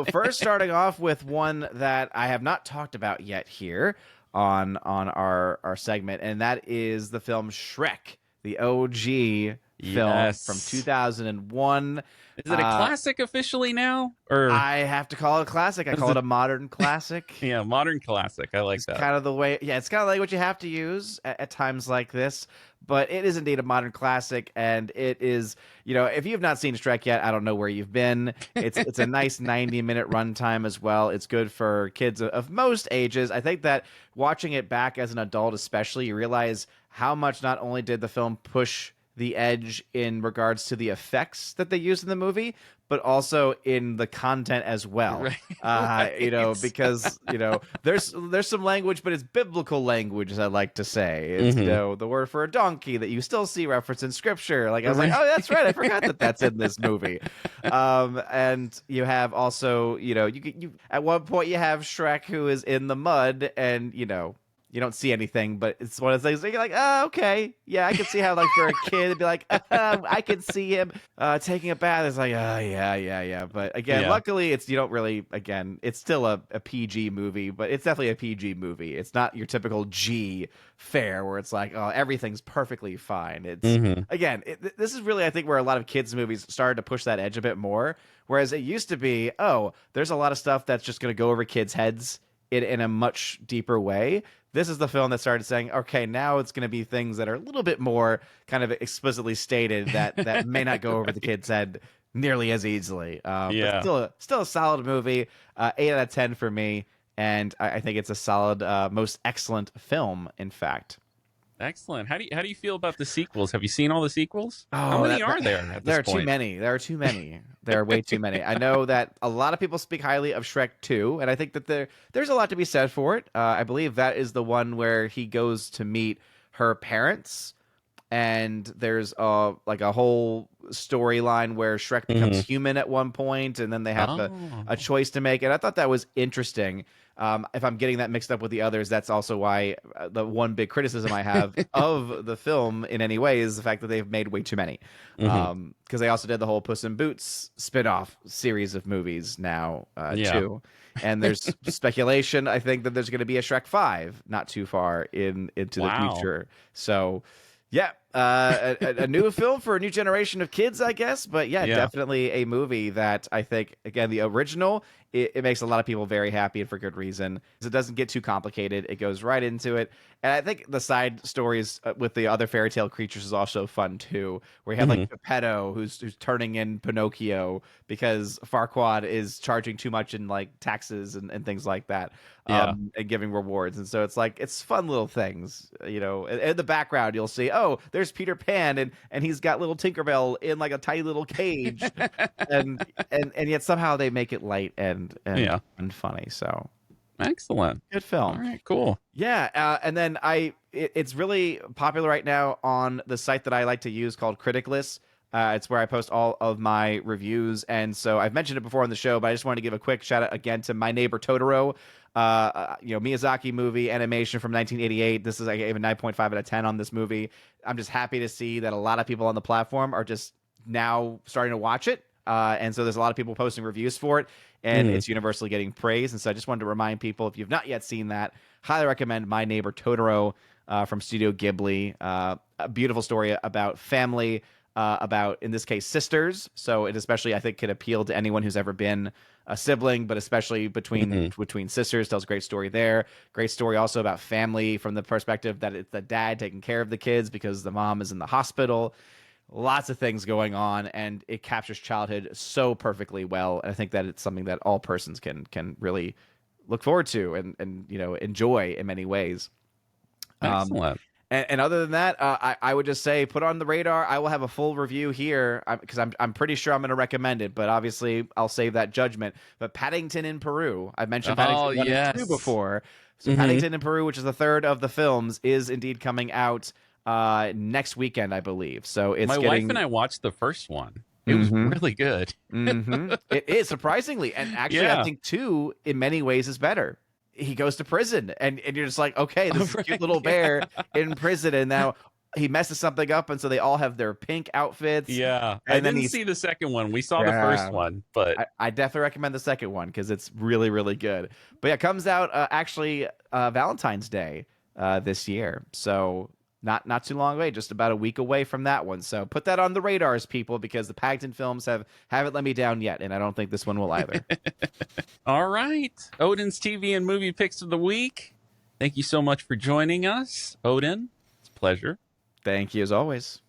So first, starting off with one that I have not talked about yet here on our segment, and that is the film Shrek, the OG film from Yes. 2001. Is it a classic officially now? Or I have to call it a classic. I is call it it a modern classic. yeah, modern classic. I like It's that. kind of the way, yeah, it's kind of like what you have to use at times like this. But it is indeed a modern classic, and it is, if you have not seen Shrek yet, I don't know where you've been. It's a nice 90-minute runtime as well. It's good for kids of most ages. I think that watching it back as an adult, especially, you realize how much not only did the film push the edge in regards to the effects that they used in the movie, but also in the content as well. Right. Right. Because there's some language, but it's biblical language, as I like to say. It's the word for a donkey that you still see referenced in scripture. Like I was like, oh, that's right, I forgot that that's in this movie. And you have also, you at one point you have Shrek who is in the mud, and you don't see anything, but it's one of those things that you're like, oh, okay. Yeah, I can see how, like, for a kid, it'd be like, I can see him taking a bath. It's like, oh, yeah. But again, luckily, you don't really, again, it's still a PG movie, but it's definitely a PG movie. It's not your typical G fare where it's like, oh, everything's perfectly fine. It's, again, this is really, I think, where a lot of kids' movies started to push that edge a bit more. Whereas it used to be, oh, there's a lot of stuff that's just going to go over kids' heads in a much deeper way. This is the film that started saying, okay, now it's going to be things that are a little bit more kind of explicitly stated that may not go over the kid's head nearly as easily. But still a solid movie. 8 out of 10 for me. And I think it's a solid, most excellent film, in fact. Excellent. How do you feel about the sequels? Have you seen all the sequels? Oh, how many are there at there this are point? too many. There are too many. There are way too many. I know that a lot of people speak highly of Shrek 2, and I think that there's a lot to be said for it. I believe that is the one where he goes to meet her parents, and there's like a whole storyline where Shrek becomes human at one point, and then they have a choice to make. And I thought that was interesting. If I'm getting that mixed up with the others, that's also why the one big criticism I have of the film in any way is the fact that they've made way too many. Because they also did the whole Puss in Boots spin-off series of movies now, too. And there's speculation, I think, that there's going to be a Shrek 5 not too far into the future. So, yeah, a new film for a new generation of kids, I guess. But yeah, definitely a movie that I think, again, the original, it makes a lot of people very happy, and for good reason. It doesn't get too complicated. It goes right into it. And I think the side stories with the other fairy tale creatures is also fun, too, where you have like Geppetto, who's turning in Pinocchio because Farquaad is charging too much in like taxes and things like that. And giving rewards. And so it's fun little things, in the background you'll see, oh, there's Peter Pan and he's got little Tinkerbell in like a tiny little cage and yet somehow they make it light and funny. So excellent. Good film. All right, cool. Yeah. And then it's really popular right now on the site that I like to use called Criticless. It's where I post all of my reviews. And so I've mentioned it before on the show, but I just wanted to give a quick shout out again to My Neighbor Totoro. Miyazaki movie animation from 1988. This is, I gave a 9.5 out of 10 on this movie. I'm just happy to see that a lot of people on the platform are just now starting to watch it. And so there's a lot of people posting reviews for it, and it's universally getting praise. And so I just wanted to remind people, if you've not yet seen that, highly recommend My Neighbor Totoro from Studio Ghibli. A beautiful story about family, about, in this case, sisters. So it especially, I think, can appeal to anyone who's ever been a sibling, but especially between sisters. Tells a great story there. Great story also about family from the perspective that it's the dad taking care of the kids because the mom is in the hospital. Lots of things going on, and it captures childhood so perfectly well. And I think that it's something that all persons can really look forward to and enjoy in many ways. Excellent. And other than that, I would just say put on the radar. I will have a full review here because I'm pretty sure I'm going to recommend it, but obviously I'll save that judgment. But Paddington in Peru, I've mentioned Paddington 1 and 2 before. So Paddington in Peru, which is the third of the films, is indeed coming out next weekend, I believe. So it's my wife and I watched the first one. It was really good. It is, surprisingly, and actually I think 2 in many ways is better. He goes to prison, and you're just like, okay, this is a cute little bear in prison, and now he messes something up, and so they all have their pink outfits. Yeah, I And then didn't he's see the second one. We saw the first yeah. one, but I definitely recommend the second one because it's really, really good. But yeah, it comes out actually Valentine's Day this year, so not too long away, just about a week away from that one. So put that on the radars, people, because the Paddington films haven't let me down yet, and I don't think this one will either. all right. Odin's TV and movie picks of the week. Thank you so much for joining us, Odin. It's a pleasure. Thank you as always.